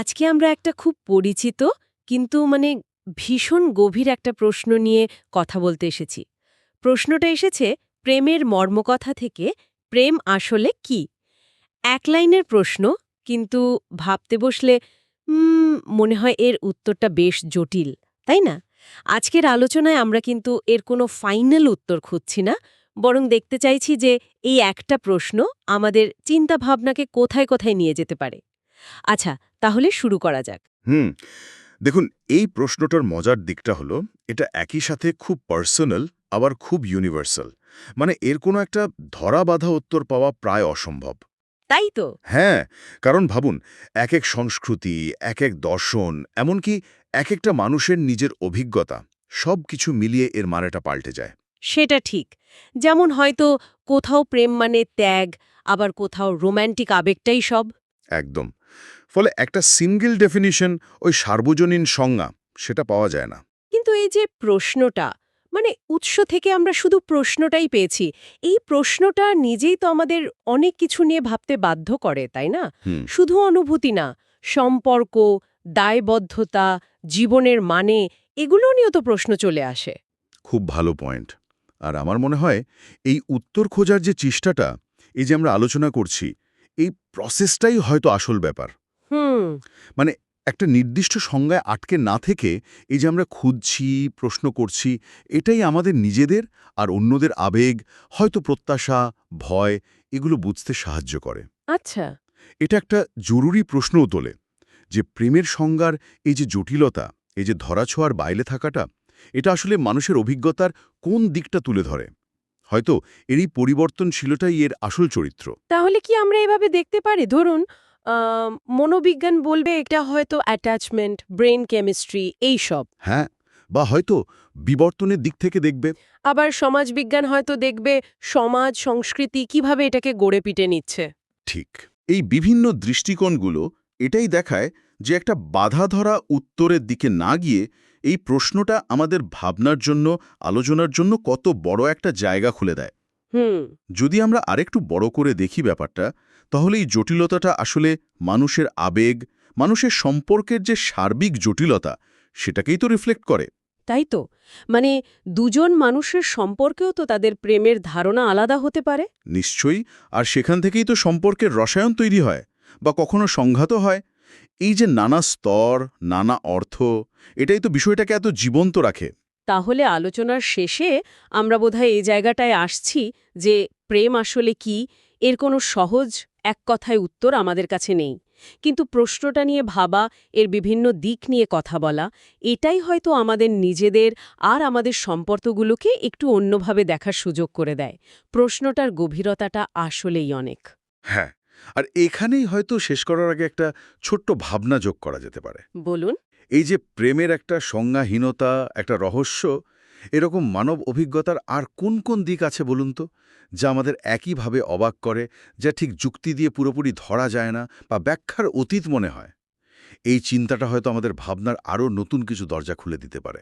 আজকে আমরা একটা খুব পরিচিত কিন্তু ভীষণ গভীর একটা প্রশ্ন নিয়ে কথা বলতে এসেছি। প্রশ্নটা এসেছে প্রেমের মর্মকথা থেকে, প্রেম আসলে কি? এক লাইনের প্রশ্ন, কিন্তু ভাবতে বসলে মনে হয় এর উত্তরটা বেশ জটিল, তাই না? আজকের আলোচনায় আমরা কিন্তু এর কোনো ফাইনাল উত্তর খুঁজছি না, বরং দেখতে চাইছি যে এই একটা প্রশ্ন আমাদের চিন্তাভাবনাকে কোথায় কোথায় নিয়ে যেতে পারে। আচ্ছা, তাহলে শুরু করা যাক। হুম দেখুন, এই প্রশ্নটার মজার দিকটা হলো এটা একই সাথে খুব পার্সোনাল আবার খুব ইউনিভার্সাল। মানে এর কোনো একটা ধরা বাঁধা উত্তর পাওয়া প্রায় অসম্ভব। তাই তো। হ্যাঁ, কারণ ভাবুন, এক এক সংস্কৃতি, এক এক দর্শন, এমনকি এক একটা মানুষের নিজের অভিজ্ঞতা, সব কিছু মিলিয়ে এর মানেটা পাল্টে যায়। সেটা ঠিক। যেমন হয়তো কোথাও প্রেম মানে ত্যাগ, আবার কোথাও রোম্যান্টিক আবেগটাই সব। একদম। ফলে একটা সিঙ্গেল ডেফিনিশন, ওই সার্বজনীন সংজ্ঞা, সেটা পাওয়া যায় না। কিন্তু এই যে প্রশ্নটা, উৎস থেকে আমরা শুধু প্রশ্নটাই পেয়েছি, এই প্রশ্নটা নিজেই তো আমাদের অনেক কিছু নিয়ে ভাবতে বাধ্য করে, তাই না? হুম শুধু অনুভূতি না, সম্পর্ক, দায়বদ্ধতা, জীবনের মানে, এগুলো নিয়েও তো প্রশ্ন চলে আসে। খুব ভালো পয়েন্ট। আর আমার মনে হয় এই উত্তর খোঁজার যে চেষ্টাটা, এই যে আমরা আলোচনা করছি, এই প্রসেসটাই হয়তো আসল ব্যাপার। হুম। মানে একটা নির্দিষ্ট সংজ্ঞায় আটকে না থেকে এই যে আমরা খুঁজছি, প্রশ্ন করছি, এটাই আমাদের নিজেদের আর অন্যদের আবেগ, হয়তো প্রত্যাশা, ভয়, এগুলো বুঝতে সাহায্য করে। আচ্ছা। এটা একটা জরুরি প্রশ্নও তোলে যে প্রেমের সংজ্ঞার এই যে জটিলতা, এই যে ধরাছোঁয়ার বাইরে থাকাটা, এটা আসলে মানুষের অভিজ্ঞতার কোন দিকটা তুলে ধরে। হয়তো এরই পরিবর্তনশীলতাই এর আসল চরিত্র। তাহলে কি আমরা এভাবে দেখতে পারি, ধরুন মনোবিজ্ঞান বলবে এটা হয়তো অ্যাটাচমেন্ট, ব্রেন কেমিস্ট্রি এইসব। হ্যাঁ, বা হয়তো বিবর্তনের দিক থেকে দেখবে। আবার সমাজবিজ্ঞান হয়তো দেখবে সমাজ সংস্কৃতি কিভাবে এটাকে গড়ে পিটে নিচ্ছে। ঠিক। এই বিভিন্ন দৃষ্টিকোণগুলো এটাই দেখায় যে একটা বাধা ধরা উত্তরের দিকে না গিয়ে এই প্রশ্নটা আমাদের ভাবনার জন্য, আলোচনার জন্য কত বড় একটা জায়গা খুলে দেয়। হুম। যদি আমরা আরেকটু বড় করে দেখি ব্যাপারটা, তাহলে এই জটিলতাটা আসলে মানুষের আবেগ, মানুষের সম্পর্কের যে সার্বিক জটিলতা, সেটাকেই তো রিফ্লেক্ট করে। তাই তো। মানে দুজন মানুষের সম্পর্কেও তো তাদের প্রেমের ধারণা আলাদা হতে পারে। নিশ্চয়ই। আর সেখান থেকেই তো সম্পর্কের রসায়ন তৈরি হয়, বা কখনো সংঘাতও হয়। এই যে নানা স্তর, নানা অর্থ, এটাই তো বিষয়টাকে এত জীবন্ত রাখে। তাহলে আলোচনার শেষে আমরা বোধহয় এই জায়গাটায় আসছি যে প্রেম আসলে কি, এর কোনো সহজ এক কথায় উত্তর আমাদের কাছে নেই। কিন্তু প্রশ্নটা নিয়ে ভাবা, এর বিভিন্ন দিক নিয়ে কথা বলা, এটাই হয়তো আমাদের নিজেদের আর আমাদের সম্পর্কগুলোকে একটু অন্যভাবে দেখার সুযোগ করে দেয়। প্রশ্নটার গভীরতাটা আসলেই অনেক। হ্যাঁ, আর এখানেই হয়তো শেষ করার আগে একটা ছোট্ট ভাবনা যোগ করা যেতে পারে। বলুন। এই যে প্রেমের একটা সংজ্ঞাহীনতা, একটা রহস্য, এরকম মানব অভিজ্ঞতার আর কোন কোন দিক আছে বলুন তো, যা আমাদের একইভাবে অবাক করে, যা ঠিক যুক্তি দিয়ে পুরোপুরি ধরা যায় না বা ব্যাখ্যার অতীত মনে হয়? এই চিন্তাটা হয়তো আমাদের ভাবনার আরও নতুন কিছু দরজা খুলে দিতে পারে।